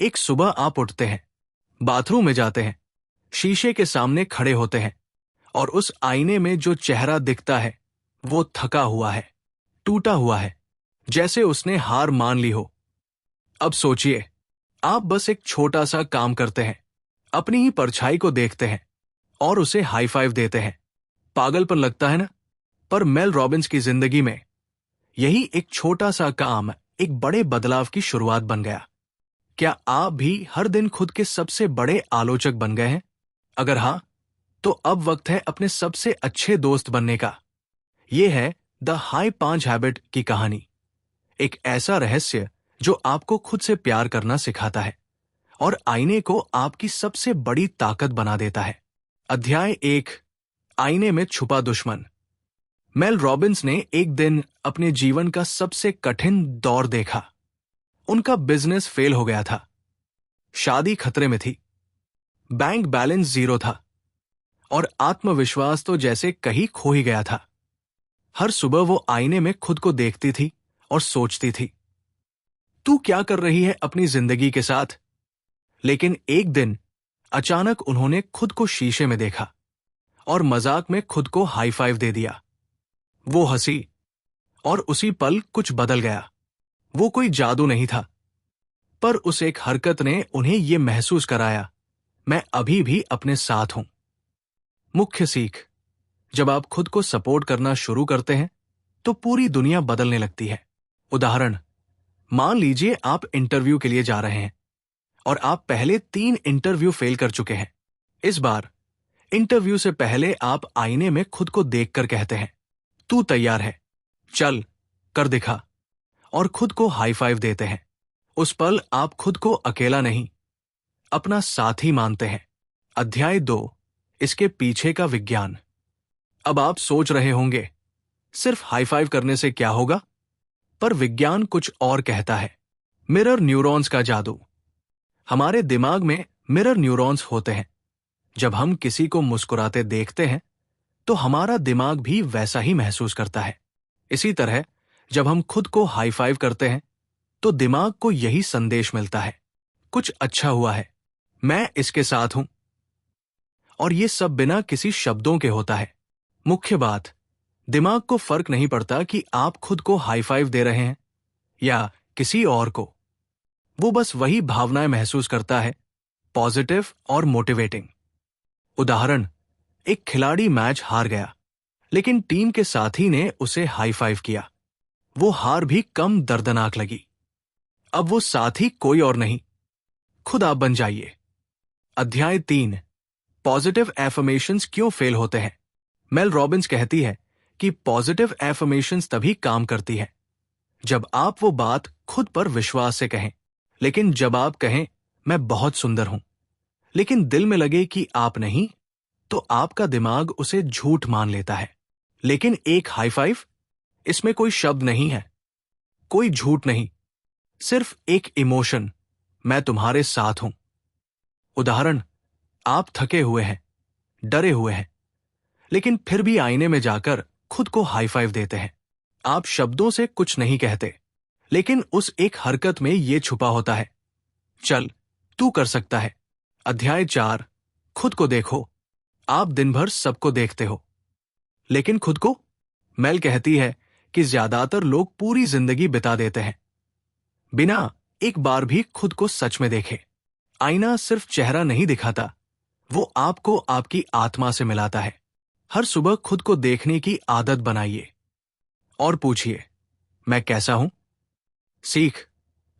एक सुबह आप उठते हैं, बाथरूम में जाते हैं, शीशे के सामने खड़े होते हैं और उस आईने में जो चेहरा दिखता है वो थका हुआ है, टूटा हुआ है, जैसे उसने हार मान ली हो। अब सोचिए, आप बस एक छोटा सा काम करते हैं, अपनी ही परछाई को देखते हैं और उसे हाई फाइव देते हैं। पागलपन लगता है ना? पर मेल रॉबिन्स की जिंदगी में यही एक छोटा सा काम एक बड़े बदलाव की शुरुआत बन गया। क्या आप भी हर दिन खुद के सबसे बड़े आलोचक बन गए हैं? अगर हां, तो अब वक्त है अपने सबसे अच्छे दोस्त बनने का। यह है द हाई 5 हैबिट की कहानी। एक ऐसा रहस्य जो आपको खुद से प्यार करना सिखाता है और आईने को आपकी सबसे बड़ी ताकत बना देता है। अध्याय 1, आईने में छुपा दुश्मन। मेल रॉबिन्स ने एक दिन अपने जीवन का सबसे कठिन दौर देखा। उनका बिजनेस फेल हो गया था, शादी खतरे में थी, बैंक बैलेंस 0 था और आत्मविश्वास तो जैसे कहीं खो ही गया था। हर सुबह वो आईने में खुद को देखती थी और सोचती थी, तू क्या कर रही है अपनी जिंदगी के साथ? लेकिन एक दिन अचानक उन्होंने खुद को शीशे में देखा और मजाक में खुद को हाई फाइव दे दिया। वो हंसी और उसी पल कुछ बदल गया। वो कोई जादू नहीं था, पर उस एक हरकत ने उन्हें यह महसूस कराया, मैं अभी भी अपने साथ हूं। मुख्य सीख: जब आप खुद को सपोर्ट करना शुरू करते हैं तो पूरी दुनिया बदलने लगती है। उदाहरण: मान लीजिए आप इंटरव्यू के लिए जा रहे हैं और आप पहले 3 इंटरव्यू फेल कर चुके हैं। इस बार इंटरव्यू से पहले आप आईने में खुद को देखकर कहते हैं, तू तैयार है, चल कर दिखा, और खुद को हाई फाइव देते हैं। उस पल आप खुद को अकेला नहीं, अपना साथी मानते हैं। अध्याय 2, इसके पीछे का विज्ञान। अब आप सोच रहे होंगे, सिर्फ हाई फाइव करने से क्या होगा? पर विज्ञान कुछ और कहता है। मिरर न्यूरॉन्स का जादू। हमारे दिमाग में मिरर न्यूरॉन्स होते हैं। जब हम किसी को मुस्कुराते देखते हैं तो हमारा दिमाग भी वैसा ही महसूस करता है। इसी तरह जब हम खुद को हाई फाइव करते हैं तो दिमाग को यही संदेश मिलता है, कुछ अच्छा हुआ है, मैं इसके साथ हूं। और ये सब बिना किसी शब्दों के होता है। मुख्य बात: दिमाग को फर्क नहीं पड़ता कि आप खुद को हाई फाइव दे रहे हैं या किसी और को। वो बस वही भावनाएं महसूस करता है, पॉजिटिव और मोटिवेटिंग। उदाहरण: एक खिलाड़ी मैच हार गया, लेकिन टीम के साथी ने उसे हाई फाइव किया। वो हार भी कम दर्दनाक लगी। अब वो साथी कोई और नहीं, खुद आप बन जाइए। अध्याय 3, पॉजिटिव एफर्मेशंस क्यों फेल होते हैं। मेल रॉबिन्स कहती है कि पॉजिटिव एफर्मेशंस तभी काम करती है जब आप वो बात खुद पर विश्वास से कहें। लेकिन जब आप कहें, मैं बहुत सुंदर हूं, लेकिन दिल में लगे कि आप नहीं, तो आपका दिमाग उसे झूठ मान लेता है। लेकिन एक हाई फाइव, इसमें कोई शब्द नहीं है, कोई झूठ नहीं, सिर्फ एक इमोशन, मैं तुम्हारे साथ हूं। उदाहरण: आप थके हुए हैं, डरे हुए हैं, लेकिन फिर भी आईने में जाकर खुद को हाई फाइव देते हैं। आप शब्दों से कुछ नहीं कहते, लेकिन उस एक हरकत में यह छुपा होता है, चल तू कर सकता है। अध्याय 4, खुद को देखो। आप दिन भर सबको देखते हो, लेकिन खुद को? मेल कहती है कि ज्यादातर लोग पूरी जिंदगी बिता देते हैं बिना एक बार भी खुद को सच में देखे। आईना सिर्फ चेहरा नहीं दिखाता, वो आपको आपकी आत्मा से मिलाता है। हर सुबह खुद को देखने की आदत बनाइए और पूछिए, मैं कैसा हूं? सीख: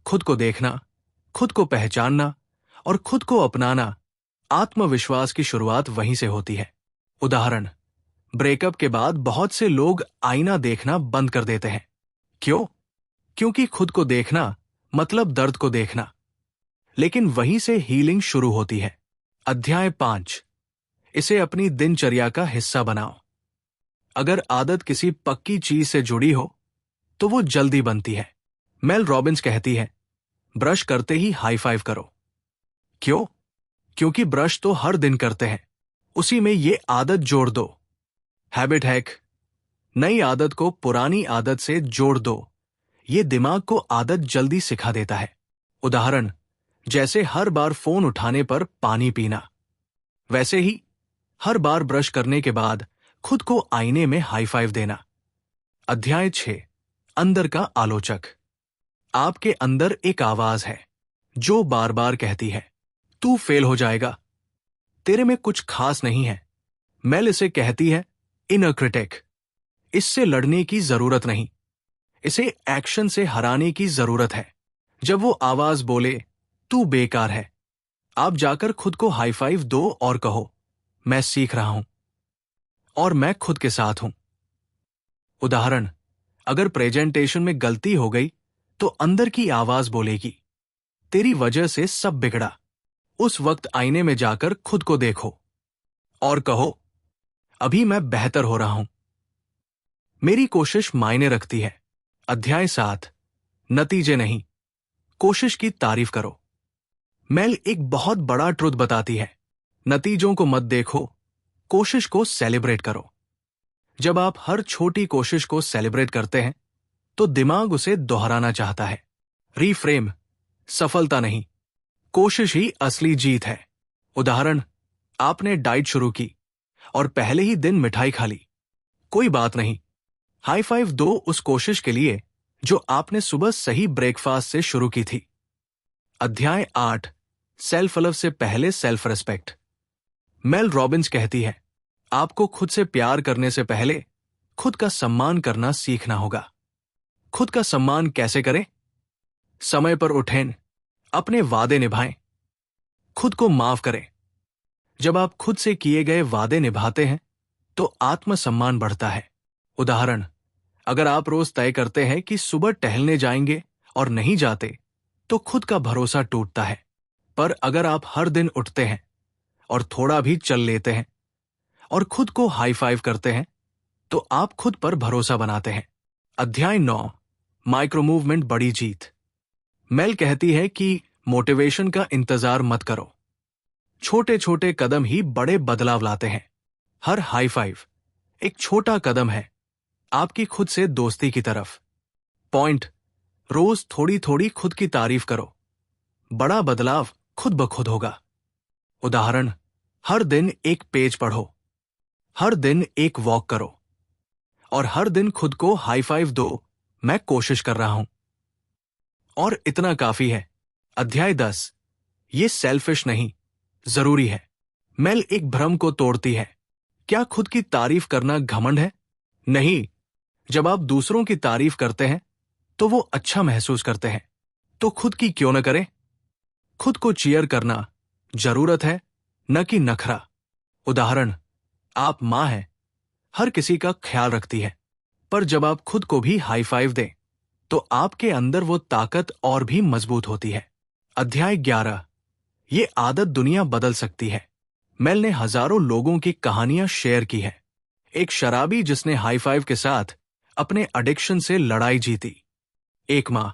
खुद को देखना, खुद को पहचानना और खुद को अपनाना। आत्मविश्वास की शुरुआत वहीं से होती है। उदाहरण: ब्रेकअप के बाद बहुत से लोग आईना देखना बंद कर देते हैं। क्यों? क्योंकि खुद को देखना मतलब दर्द को देखना। लेकिन वहीं से हीलिंग शुरू होती है। अध्याय 5, इसे अपनी दिनचर्या का हिस्सा बनाओ। अगर आदत किसी पक्की चीज से जुड़ी हो तो वो जल्दी बनती है। मेल रॉबिन्स कहती है, ब्रश करते ही हाई फाइव करो। क्यों? क्योंकि ब्रश तो हर दिन करते हैं, उसी में ये आदत जोड़ दो। हैबिट हैक: नई आदत को पुरानी आदत से जोड़ दो। ये दिमाग को आदत जल्दी सिखा देता है। उदाहरण: जैसे हर बार फोन उठाने पर पानी पीना, वैसे ही हर बार ब्रश करने के बाद खुद को आईने में हाई फाइव देना। अध्याय 6, अंदर का आलोचक। आपके अंदर एक आवाज है जो बार बार कहती है, तू फेल हो जाएगा, तेरे में कुछ खास नहीं है। मेल इसे कहती है इनर क्रिटिक। इससे लड़ने की जरूरत नहीं, इसे एक्शन से हराने की जरूरत है। जब वो आवाज बोले तू बेकार है, आप जाकर खुद को हाई फाइव दो और कहो, मैं सीख रहा हूं और मैं खुद के साथ हूं। उदाहरण, अगर प्रेजेंटेशन में गलती हो गई तो अंदर की आवाज बोलेगी, तेरी वजह से सब बिगड़ा। उस वक्त आईने में जाकर खुद को देखो और कहो, अभी मैं बेहतर हो रहा हूं, मेरी कोशिश मायने रखती है। अध्याय 7, नतीजे नहीं, कोशिश की तारीफ करो। मेल एक बहुत बड़ा ट्रुथ बताती है, नतीजों को मत देखो, कोशिश को सेलिब्रेट करो। जब आप हर छोटी कोशिश को सेलिब्रेट करते हैं तो दिमाग उसे दोहराना चाहता है। रीफ्रेम, सफलता नहीं, कोशिश ही असली जीत है। उदाहरण, आपने डाइट शुरू की और पहले ही दिन मिठाई खा ली, कोई बात नहीं, हाई फाइव दो उस कोशिश के लिए जो आपने सुबह सही ब्रेकफास्ट से शुरू की थी। अध्याय 8, सेल्फ लव से पहले सेल्फ रेस्पेक्ट। मेल रॉबिन्स कहती है, आपको खुद से प्यार करने से पहले खुद का सम्मान करना सीखना होगा। खुद का सम्मान कैसे करें? समय पर उठें, अपने वादे निभाएं, खुद को माफ करें। जब आप खुद से किए गए वादे निभाते हैं तो आत्मसम्मान बढ़ता है। उदाहरण, अगर आप रोज तय करते हैं कि सुबह टहलने जाएंगे और नहीं जाते तो खुद का भरोसा टूटता है। पर अगर आप हर दिन उठते हैं और थोड़ा भी चल लेते हैं और खुद को हाई फाइव करते हैं तो आप खुद पर भरोसा बनाते हैं। अध्याय 9, माइक्रो मूवमेंट बड़ी जीत। मेल कहती है कि मोटिवेशन का इंतजार मत करो, छोटे छोटे कदम ही बड़े बदलाव लाते हैं। हर हाई फाइव एक छोटा कदम है आपकी खुद से दोस्ती की तरफ। पॉइंट, रोज थोड़ी थोड़ी खुद की तारीफ करो, बड़ा बदलाव खुद ब खुद होगा। उदाहरण, हर दिन एक पेज पढ़ो, हर दिन एक वॉक करो और हर दिन खुद को हाई फाइव दो, मैं कोशिश कर रहा हूं। और इतना काफी है। अध्याय 10, ये सेल्फिश नहीं, जरूरी है। मेल एक भ्रम को तोड़ती है, क्या खुद की तारीफ करना घमंड है? नहीं, जब आप दूसरों की तारीफ करते हैं तो वो अच्छा महसूस करते हैं, तो खुद की क्यों न करें? खुद को चीयर करना जरूरत है, न कि नखरा। उदाहरण, आप मां हैं, हर किसी का ख्याल रखती है, पर जब आप खुद को भी हाई फाइव दें तो आपके अंदर वो ताकत और भी मजबूत होती है। अध्याय 11, ये आदत दुनिया बदल सकती है। मेल ने हजारों लोगों की कहानियां शेयर की है। एक शराबी जिसने हाई फाइव के साथ अपने एडिक्शन से लड़ाई जीती। एक मां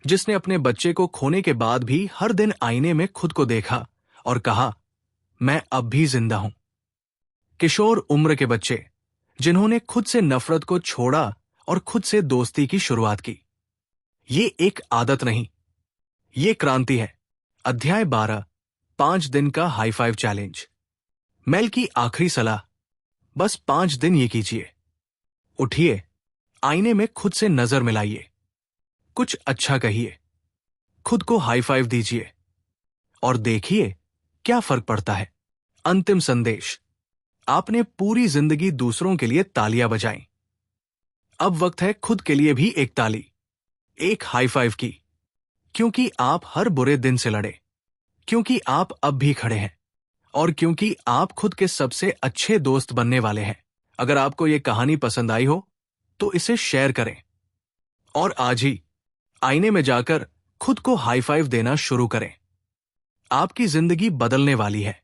जिसने अपने बच्चे को खोने के बाद भी हर दिन आईने में खुद को देखा और कहा, मैं अब भी जिंदा हूं। किशोर उम्र के बच्चे जिन्होंने खुद से नफरत को छोड़ा और खुद से दोस्ती की शुरुआत की। ये एक आदत नहीं, ये क्रांति है। अध्याय 12, 5 दिन का हाई फाइव चैलेंज। मेल की आखिरी सलाह, बस 5 दिन ये कीजिए। उठिए, आईने में खुद से नजर मिलाइए, कुछ अच्छा कहिए, खुद को हाई फाइव दीजिए और देखिए क्या फर्क पड़ता है। अंतिम संदेश, आपने पूरी जिंदगी दूसरों के लिए तालियां बजाई, अब वक्त है खुद के लिए भी एक ताली, एक हाई फाइव की, क्योंकि आप हर बुरे दिन से लड़े, क्योंकि आप अब भी खड़े हैं और क्योंकि आप खुद के सबसे अच्छे दोस्त बनने वाले हैं। अगर आपको ये कहानी पसंद आई हो तो इसे शेयर करें और आज ही आईने में जाकर खुद को हाई फाइव देना शुरू करें। आपकी जिंदगी बदलने वाली है।